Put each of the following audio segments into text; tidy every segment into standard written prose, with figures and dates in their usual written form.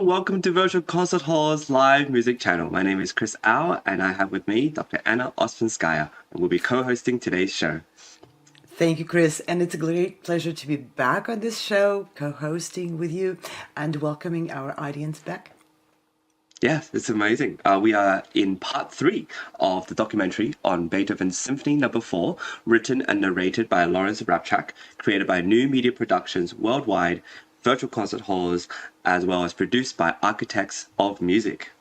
welcome to Virtual Concert Hall's live music channel. My name is Chris Au, and I have with me Dr. Anna Ouspenskaya, and we'll be co-hosting today's show. Thank you, Chris, and it's a great pleasure to be back on this show, co-hosting with you and welcoming our audience back. Yes, it's amazing. We are in part 3 of the documentary on Beethoven's Symphony No. 4, written and narrated by Lawrence Rapchak, created by New Media Productions worldwide, virtual concert halls, as well as produced by Architects of Music.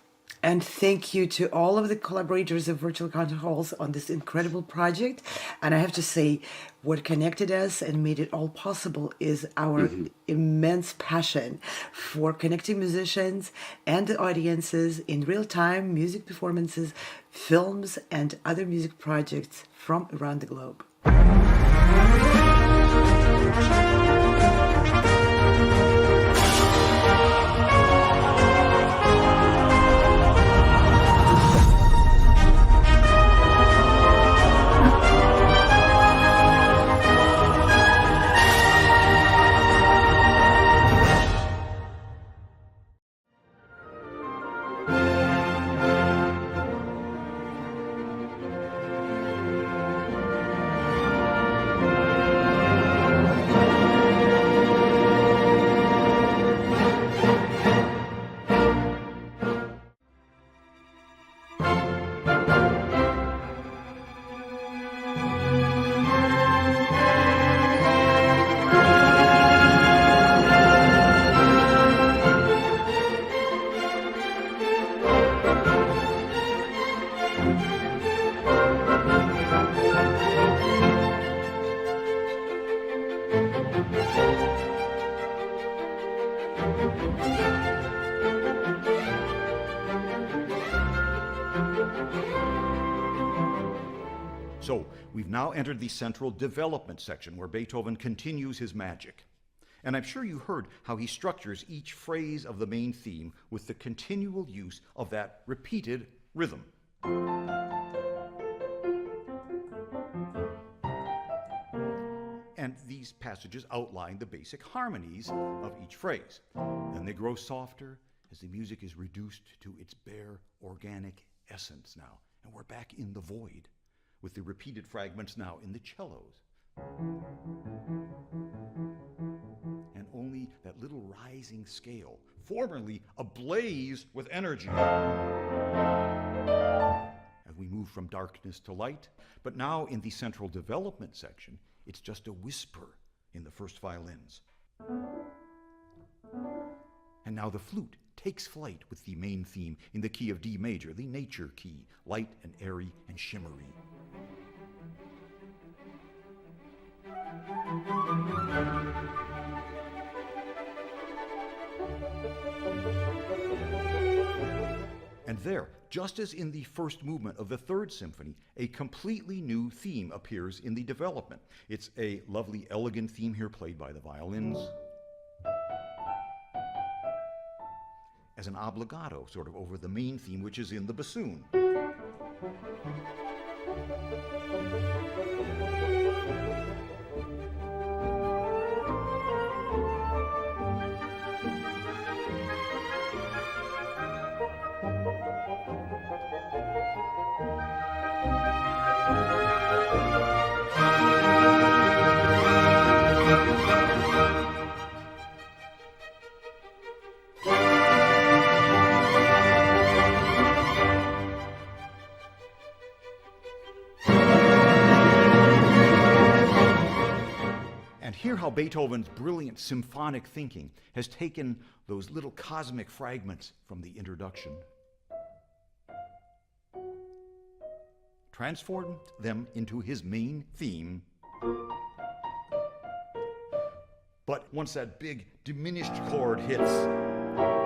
And thank you to all of the collaborators of Virtual Concert Halls on this incredible project. And I have to say, what connected us and made it all possible is our immense passion for connecting musicians and the audiences in real-time music performances, films, and other music projects from around the globe. So, we've now entered the central development section where Beethoven continues his magic. And I'm sure you heard how he structures each phrase of the main theme with the continual use of that repeated rhythm. And these passages outline the basic harmonies of each phrase. Then they grow softer as the music is reduced to its bare organic essence now. And we're back in the void, with the repeated fragments now in the cellos. And only that little rising scale, formerly ablaze with energy. As we move from darkness to light, but now in the central development section, it's just a whisper in the first violins. And now the flute takes flight with the main theme in the key of D major, the nature key, light and airy and shimmery. And there, just as in the first movement of the third symphony, a completely new theme appears in the development. It's a lovely, elegant theme here played by the violins, as an obligato sort of over the main theme, which is in the bassoon. Hear how Beethoven's brilliant symphonic thinking has taken those little cosmic fragments from the introduction, transformed them into his main theme. But once that big diminished chord hits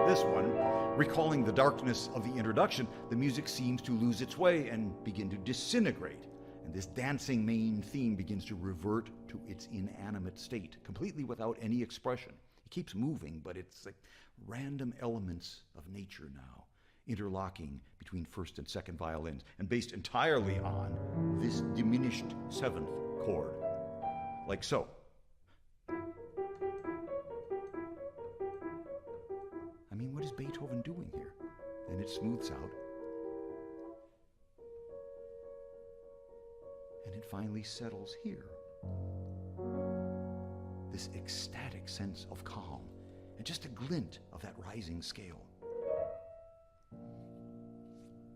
this one, recalling the darkness of the introduction, the music seems to lose its way and begin to disintegrate. And this dancing main theme begins to revert to its inanimate state, completely without any expression. It keeps moving, but it's like random elements of nature now, interlocking between first and second violins, and based entirely on this diminished seventh chord, like so. I mean, what is Beethoven smooths out. And it finally settles here. This ecstatic sense of calm, and just a glint of that rising scale.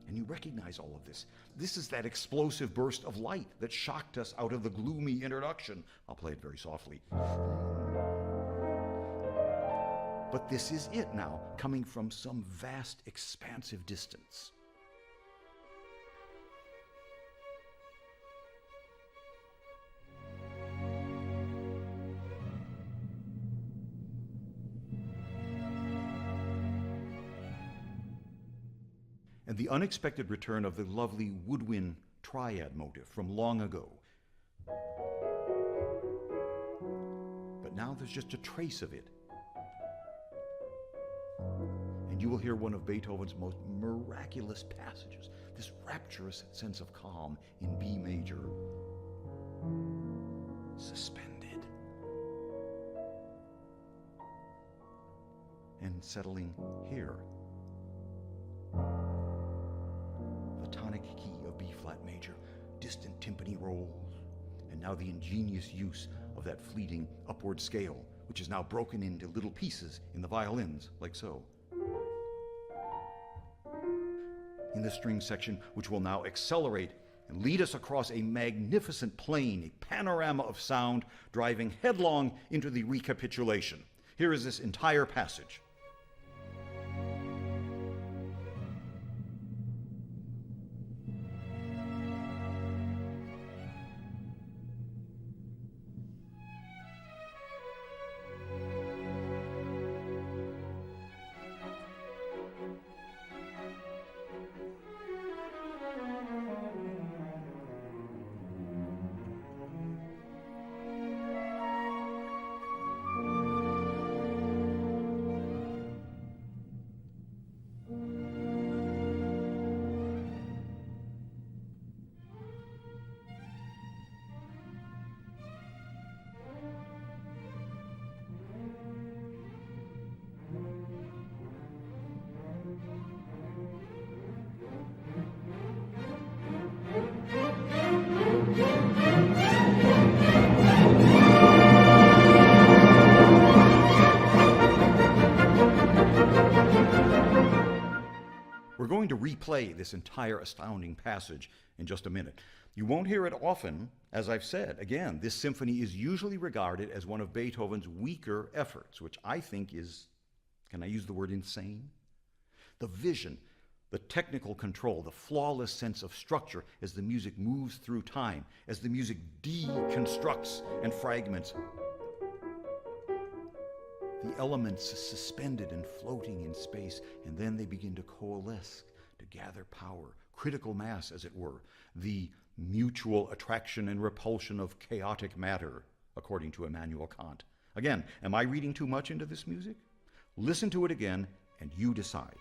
And you recognize all of this. This is that explosive burst of light that shocked us out of the gloomy introduction. I'll play it very softly. But this is it now, coming from some vast, expansive distance. And the unexpected return of the lovely woodwind triad motive from long ago. But now there's just a trace of it. And you will hear one of Beethoven's most miraculous passages, this rapturous sense of calm in B major, suspended and settling here. The tonic key of B flat major, distant timpani rolls, and now the ingenious use of that fleeting upward scale, which is now broken into little pieces in the violins, like so. In the string section, which will now accelerate and lead us across a magnificent plain, a panorama of sound, driving headlong into the recapitulation. Here is this entire passage. We're going to replay this entire astounding passage in just a minute. You won't hear it often, as I've said. Again, this symphony is usually regarded as one of Beethoven's weaker efforts, which I think is, can I use the word insane? The vision, the technical control, the flawless sense of structure as the music moves through time, as the music deconstructs and fragments. The elements suspended and floating in space, and then they begin to coalesce, to gather power, critical mass, as it were, the mutual attraction and repulsion of chaotic matter, according to Immanuel Kant. Again, am I reading too much into this music? Listen to it again, and you decide.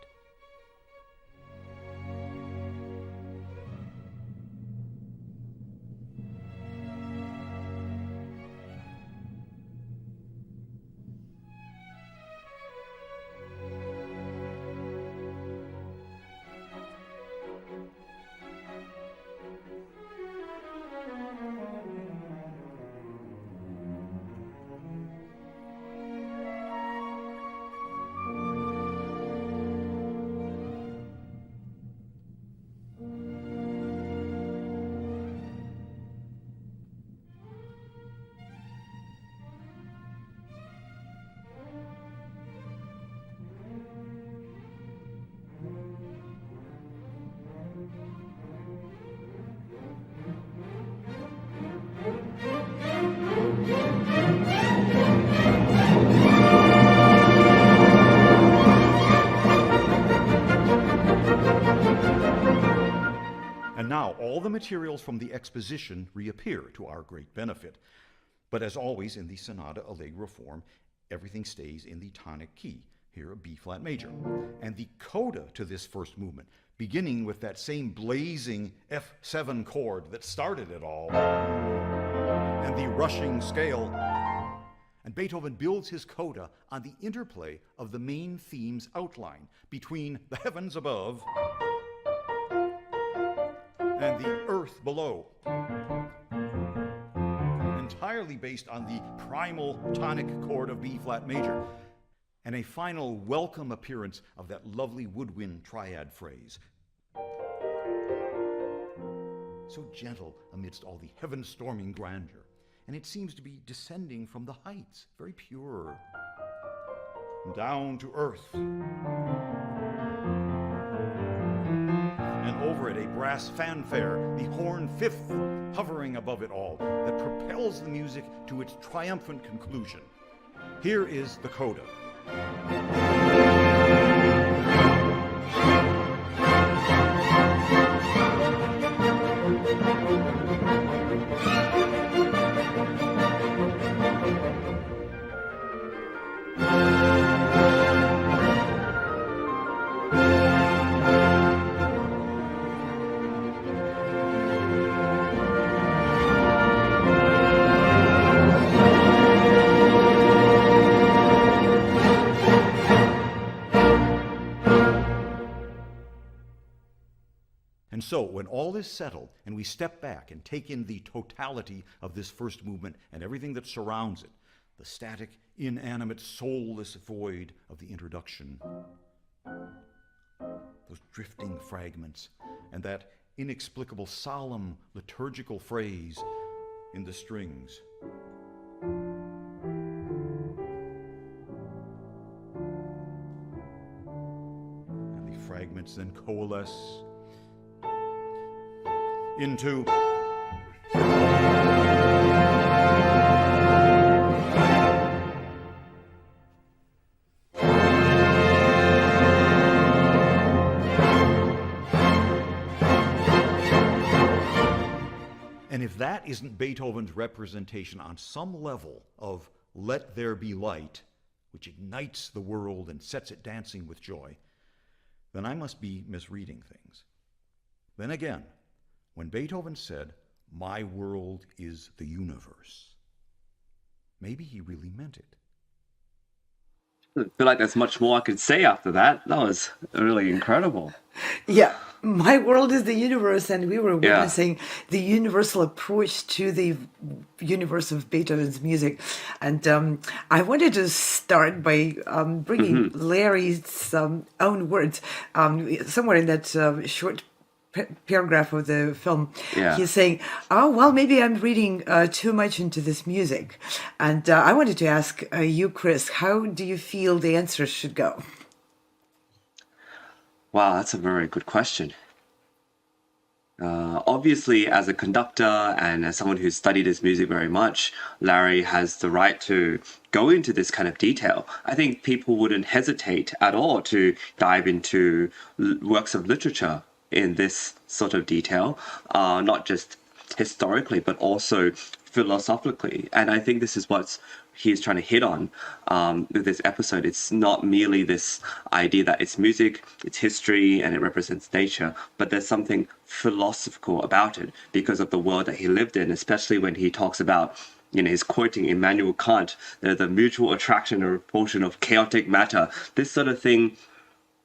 And now all the materials from the exposition reappear to our great benefit. But as always in the sonata allegro form, everything stays in the tonic key, here a B flat major. And the coda to this first movement, beginning with that same blazing F7 chord that started it all, and the rushing scale, And Beethoven builds his coda on the interplay of the main theme's outline between the heavens above and the earth below, entirely based on the primal tonic chord of B flat major, and a final welcome appearance of that lovely woodwind triad phrase. So gentle amidst all the heaven-storming grandeur, and it seems to be descending from the heights, very pure, down to earth. And over it, a brass fanfare, the horn fifth, hovering above it all, that propels the music to its triumphant conclusion. Here is the coda. And so, when all is settled and we step back and take in the totality of this first movement and everything that surrounds it, the static, inanimate, soulless void of the introduction, those drifting fragments, and that inexplicable, solemn, liturgical phrase in the strings. And the fragments then coalesce into and if that isn't Beethoven's representation on some level of "Let there be light," which ignites the world and sets it dancing with joy, then I must be misreading things. Then again, when Beethoven said, "My world is the universe," maybe he really meant it. I feel like there's much more I could say after that. That was really incredible. Yeah, my world is the universe, and we were witnessing the universal approach to the universe of Beethoven's music. And I wanted to start by bringing Larry's own words. Somewhere in that short paragraph of the film, he's saying, "Oh, well, maybe I'm reading too much into this music." And I wanted to ask you, Chris, how do you feel the answers should go? Wow, that's a very good question. Obviously, as a conductor and as someone who's studied his music very much, Larry has the right to go into this kind of detail. I think people wouldn't hesitate at all to dive into works of literature in this sort of detail, not just historically, but also philosophically. And I think this is what he's trying to hit on with this episode. It's not merely this idea that it's music, it's history, and it represents nature, but there's something philosophical about it because of the world that he lived in, especially when he talks about, he's quoting Immanuel Kant, the mutual attraction or repulsion of chaotic matter. This sort of thing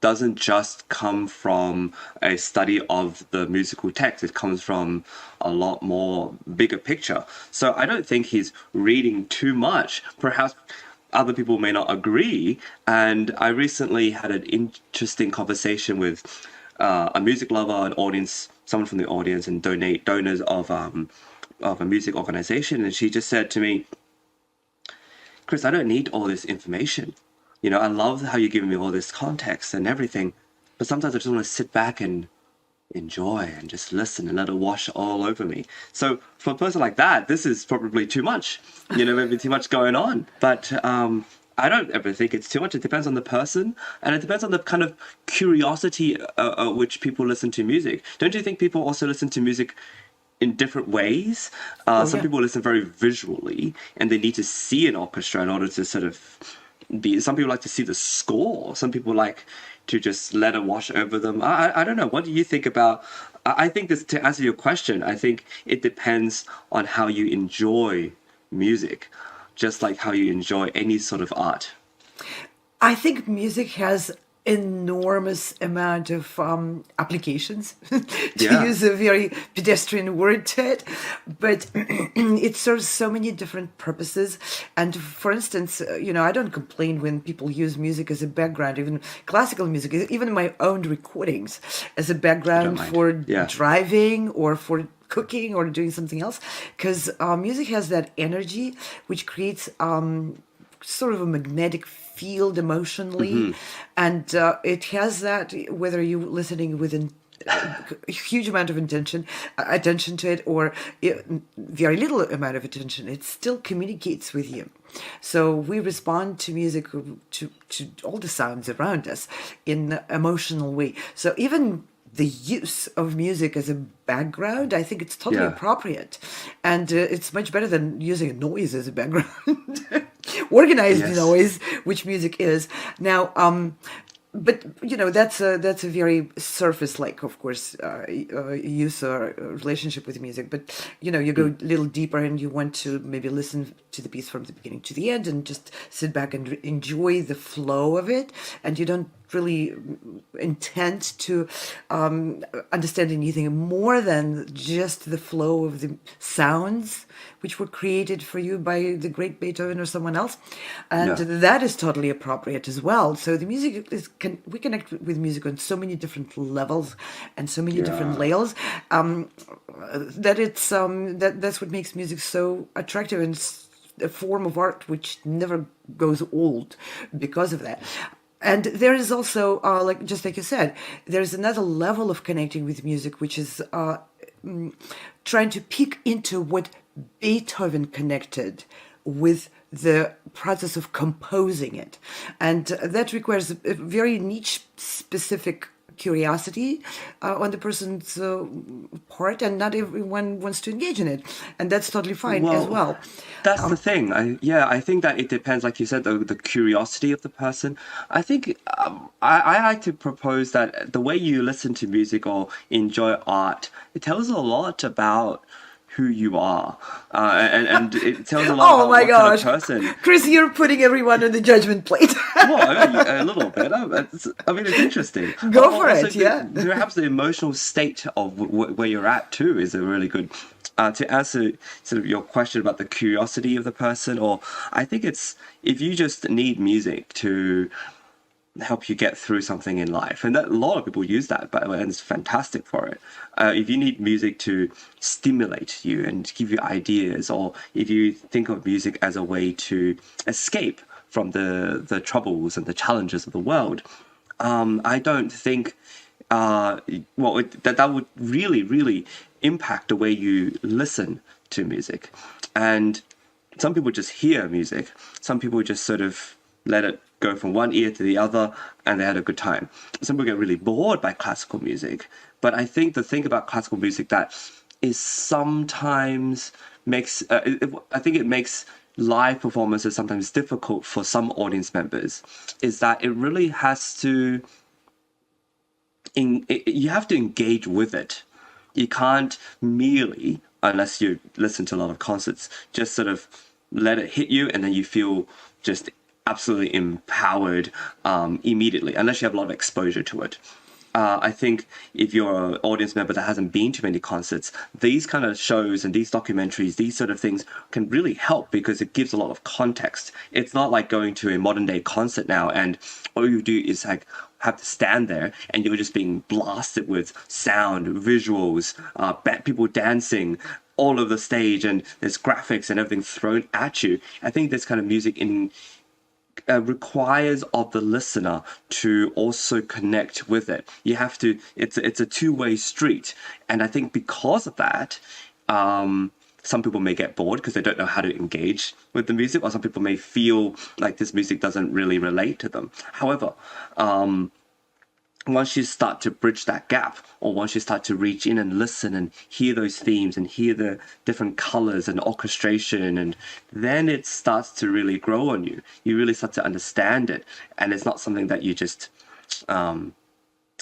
doesn't just come from a study of the musical text. It comes from a lot more bigger picture. So I don't think he's reading too much. Perhaps other people may not agree. And I recently had an interesting conversation with a music lover, an audience, someone from the audience, and donors of a music organization. And she just said to me, "Chris, I don't need all this information. I love how you're giving me all this context and everything, but sometimes I just want to sit back and enjoy and just listen and let it wash all over me." So for a person like that, this is probably too much, maybe too much going on. But I don't ever think it's too much. It depends on the person, and it depends on the kind of curiosity which people listen to music. Don't you think people also listen to music in different ways? Some people listen very visually, and they need to see an orchestra in order to sort of some people like to see the score. Some people like to just let it wash over them. I don't know. What do you think about? I think this, to answer your question, I think it depends on how you enjoy music. just like how you enjoy any sort of art? I think music has enormous amount of applications to Yeah. use a very pedestrian word to it, but it serves so many different purposes. And for instance, I don't complain when people use music as a background, even classical music, even my own recordings, as a I don't background mind. for Yeah. driving or for cooking or doing something else, because music has that energy which creates sort of a magnetic field emotionally, and it has that whether you're listening with a huge amount of attention to it, or very little amount of attention, it still communicates with you. So we respond to music, to all the sounds around us in an emotional way. So even the use of music as a background, I think it's totally Yeah. appropriate. And it's much better than using a noise as a background. Organized Yes. noise, which music is. Now, but that's a very surface like, of course, use or relationship with music. But you go a little deeper and you want to maybe listen to the piece from the beginning to the end and just sit back and enjoy the flow of it, and you don't really intend to understand anything more than just the flow of the sounds which were created for you by the great Beethoven or someone else, and Yeah. that is totally appropriate as well. So the music we connect with music on so many different levels and so many different Yeah. layers, that that's what makes music so attractive, and a form of art which never goes old because of that. And there is also, like you said, there's another level of connecting with music, which is trying to peek into what Beethoven connected with the process of composing it. And that requires a very niche specific curiosity on the person's part, and not everyone wants to engage in it. And that's totally fine as Well, well. that's the thing. I think that it depends, like you said, the curiosity of the person. I think I like to propose that the way you listen to music or enjoy art, it tells a lot about who you are, and it tells a lot Oh about my what kind of gosh. person. Chris, you're putting everyone on the judgment plate. Well, I mean, a little bit. I mean, it's interesting. Go for Also, it, yeah. perhaps the emotional state of where you're at too is a really good. To answer sort of your question about the curiosity of the person, or I think it's if you just need music to help you get through something in life, and that a lot of people use that, but and it's fantastic for it. If you need music to stimulate you and give you ideas, or if you think of music as a way to escape from the troubles and the challenges of the world, I don't think that would really impact the way you listen to music. And some people just hear music. Some people just sort of let it go from one ear to the other, and they had a good time. Some people get really bored by classical music. But I think the thing about classical music that is sometimes makes, I think it makes live performances sometimes difficult for some audience members, is that it really has to, you have to engage with it. You can't merely, unless you listen to a lot of concerts, just sort of let it hit you and then you feel just absolutely empowered immediately, unless you have a lot of exposure to it. I think if you're an audience member that hasn't been to many concerts, these kind of shows and these documentaries, these sort of things can really help because it gives a lot of context. It's not like going to a modern day concert now and all you do is like have to stand there and you're just being blasted with sound, visuals, people dancing all over the stage, and there's graphics and everything thrown at you. I think this kind of music requires of the listener to also connect with it. You have to. It's a two-way street, and I think because of that, some people may get bored because they don't know how to engage with the music, or some people may feel like this music doesn't really relate to them. However, once you start to bridge that gap, or once you start to reach in and listen and hear those themes and hear the different colors and orchestration, and then it starts to really grow on you. You really start to understand it, and it's not something that you just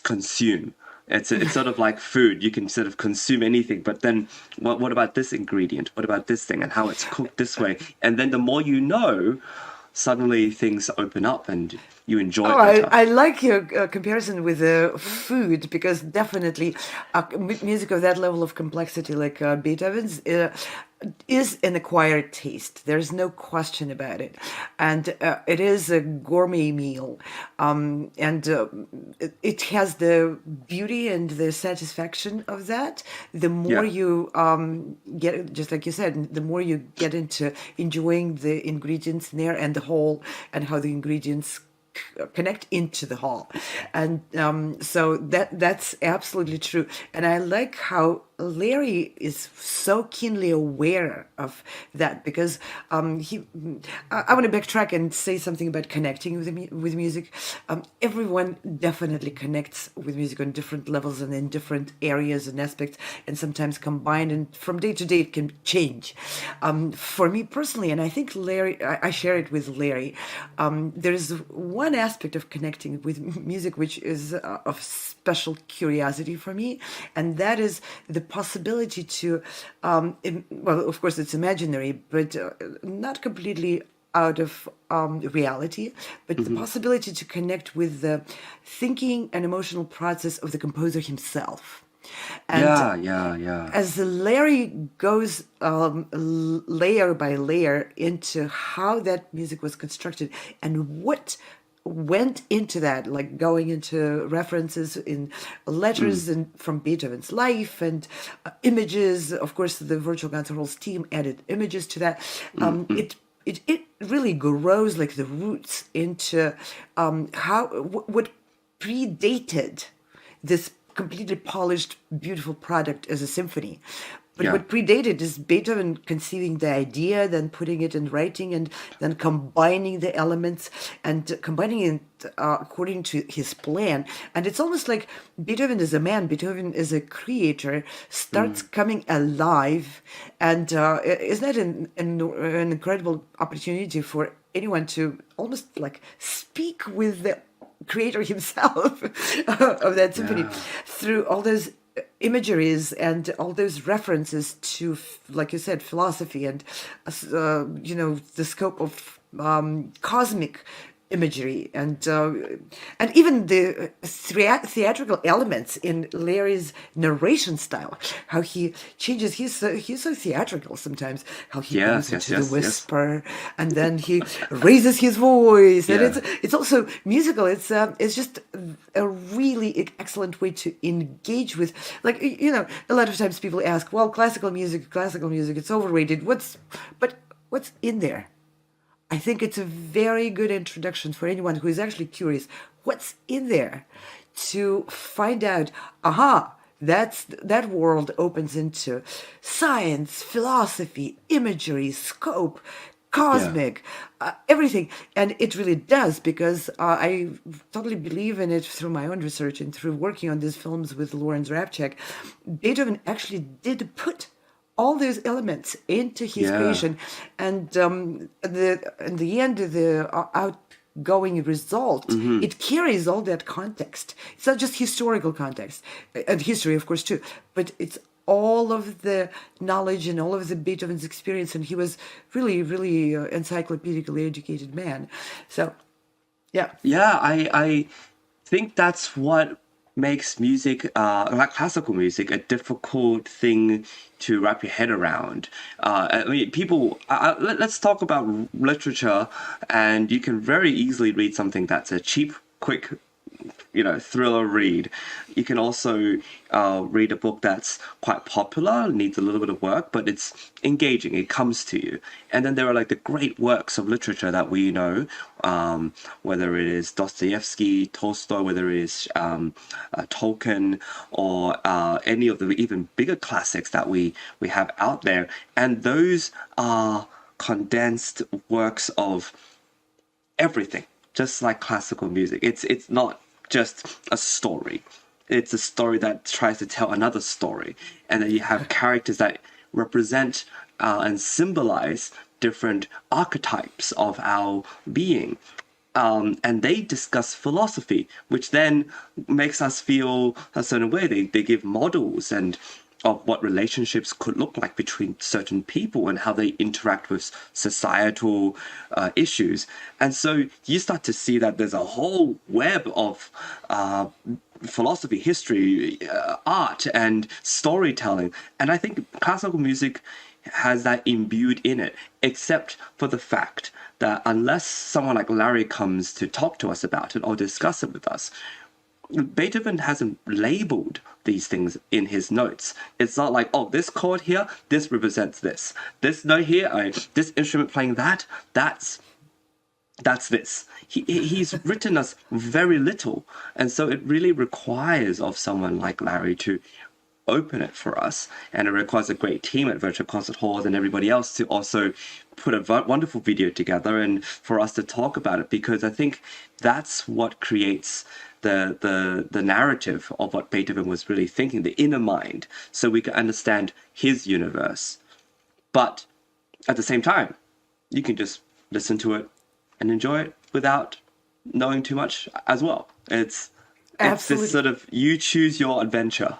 consume. It's sort of like food. You can sort of consume anything, but then what about this ingredient? What about this thing and how it's cooked this way? And then the more you know, suddenly things open up and you enjoy Oh, it better. I like your comparison with food because definitely music of that level of complexity, like Beethoven's, is an acquired taste. There's no question about it, and it is a gourmet meal, and it has the beauty and the satisfaction of that. The more Yeah. you get, just like you said, the more you get into enjoying the ingredients in there and the whole, and how the ingredients connect into the hall, and so that's absolutely true. And I like how Larry is so keenly aware of that, because I want to backtrack and say something about connecting with music. Everyone definitely connects with music on different levels and in different areas and aspects, and sometimes combined, and from day to day it can change. For me personally, and I think Larry, I share it with Larry, there's one aspect of connecting with music which is of special curiosity for me, and that is the possibility to, well, of course it's imaginary, but not completely out of reality, but the possibility to connect with the thinking and emotional process of the composer himself. And Yeah, yeah, yeah. as Larry goes layer by layer into how that music was constructed and what went into that, like going into references in letters and from Beethoven's life and images. Of course, the Virtual Concert Halls team added images to that. It really grows like the roots into what predated this completely polished, beautiful product as a symphony. But Yeah. what predated is Beethoven conceiving the idea, then putting it in writing, and then combining the elements and combining it according to his plan. And it's almost like Beethoven is a man, Beethoven is a creator, starts coming alive. And isn't that an incredible opportunity for anyone to almost like speak with the creator himself of that symphony Yeah. through all those imageries and all those references to, like you said, philosophy and the scope of cosmic imagery, and even the theatrical elements in Larry's narration style, how he changes. He's so theatrical sometimes, how he Yes, goes yes, into the yes, yes. whisper and then he raises his voice, and Yeah. it's also musical. It's just a really excellent way to engage with, like, a lot of times people ask, well, classical music, it's overrated. What's in there? I think it's a very good introduction for anyone who is actually curious what's in there, to find out, that world opens into science, philosophy, imagery, scope, Yeah. cosmic, everything. And it really does, because I totally believe in it through my own research and through working on these films with Lawrence Rapchak. Beethoven actually did put all those elements into his Yeah. creation, and in the end, the outgoing result, it carries all that context. It's not just historical context and history, of course, too, but it's all of the knowledge and all of the Beethoven's experience, and he was really, really encyclopedically educated man. So, yeah. Yeah, I think that's what makes music, like classical music, a difficult thing to wrap your head around. I mean, people, let's talk about literature, and you can very easily read something that's a cheap, quick, thriller read. You can also read a book that's quite popular, needs a little bit of work, but it's engaging. It comes to you. And then there are like the great works of literature that we know, whether it is Dostoevsky, Tolstoy, whether it is Tolkien, or any of the even bigger classics that we have out there. And those are condensed works of everything, just like classical music. It's not just a story. It's a story that tries to tell another story. And then you have characters that represent and symbolize different archetypes of our being. and they discuss philosophy, which then makes us feel a certain way. They give models and of what relationships could look like between certain people and how they interact with societal issues. And so you start to see that there's a whole web of philosophy, history, art, and storytelling. And I think classical music has that imbued in it, except for the fact that unless someone like Larry comes to talk to us about it or discuss it with us, Beethoven hasn't labeled these things in his notes. It's not like, oh, this chord here, this represents this. This note here, this instrument playing that's this. He's written us very little. And so it really requires of someone like Larry to open it for us. And it requires a great team at Virtual Concert Halls and everybody else to also put a wonderful video together and for us to talk about it, because I think that's what creates the narrative of what Beethoven was really thinking, the inner mind, so we can understand his universe. But at the same time, you can just listen to it and enjoy it without knowing too much as well. It's this sort of, you choose your adventure.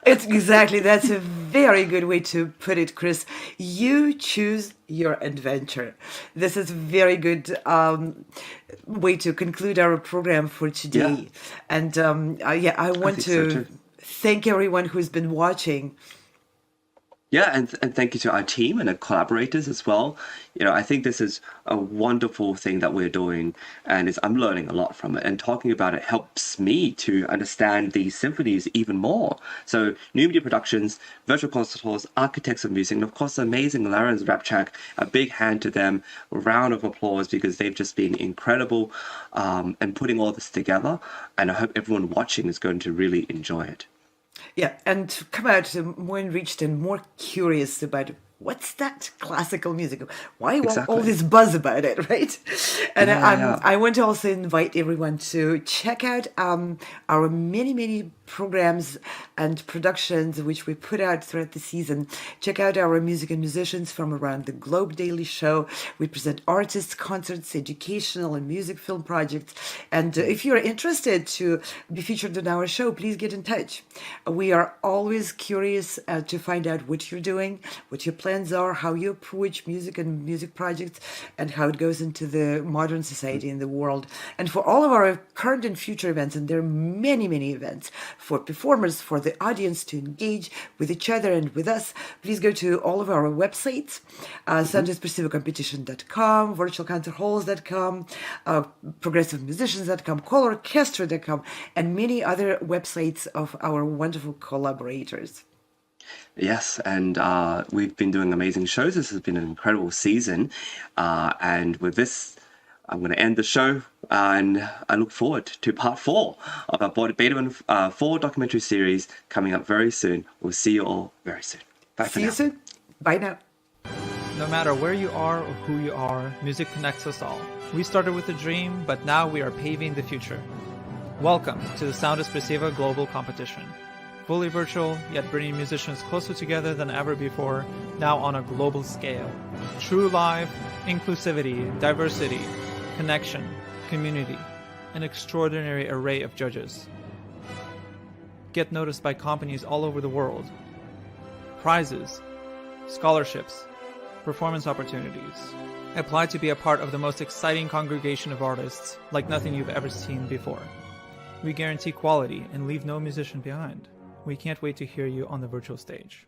That's a very good way to put it, Chris. You choose your adventure. This is a very good way to conclude our program for today. Yeah. And I want to thank everyone who's been watching. Yeah, and thank you to our team and our collaborators as well. You know, I think this is a wonderful thing that we're doing, and I'm learning a lot from it. And talking about it helps me to understand these symphonies even more. So, New Media Productions, Virtual Concert Halls, Architects of Music, and of course, the amazing Lawrence Rapchak. A big hand to them. A round of applause, because they've just been incredible and putting all this together. And I hope everyone watching is going to really enjoy it. Yeah, and come out more enriched and more curious about what's that classical music? Why all this buzz about it, right? And I want to also invite everyone to check out our many programs and productions which we put out throughout the season. Check out our Music and Musicians from Around the Globe daily show. We present artists, concerts, educational and music film projects. And if you're interested to be featured on our show, please get in touch. We are always curious to find out what you're doing, what your plans are, how you approach music and music projects, and how it goes into the modern society in the world. And for all of our current and future events, and there are many events, for performers, for the audience to engage with each other and with us, please go to all of our websites, SanJosPacificoCompetition.com, virtualconcerthalls.com, progressivemusicians.com, colorchestra.com, and many other websites of our wonderful collaborators. Yes, and we've been doing amazing shows. This has been an incredible season. And with this, I'm going to end the show, and I look forward to part 4 of our Beethoven 4 documentary series coming up very soon. We'll see you all very soon. Bye for now. See you soon. Bye now. No matter where you are or who you are, music connects us all. We started with a dream, but now we are paving the future. Welcome to the Sound Expressiva Global Competition. Fully virtual, yet bringing musicians closer together than ever before, now on a global scale. True live, inclusivity, diversity, connection, community, an extraordinary array of judges. Get noticed by companies all over the world. Prizes, scholarships, performance opportunities. Apply to be a part of the most exciting congregation of artists, like nothing you've ever seen before. We guarantee quality and leave no musician behind. We can't wait to hear you on the virtual stage.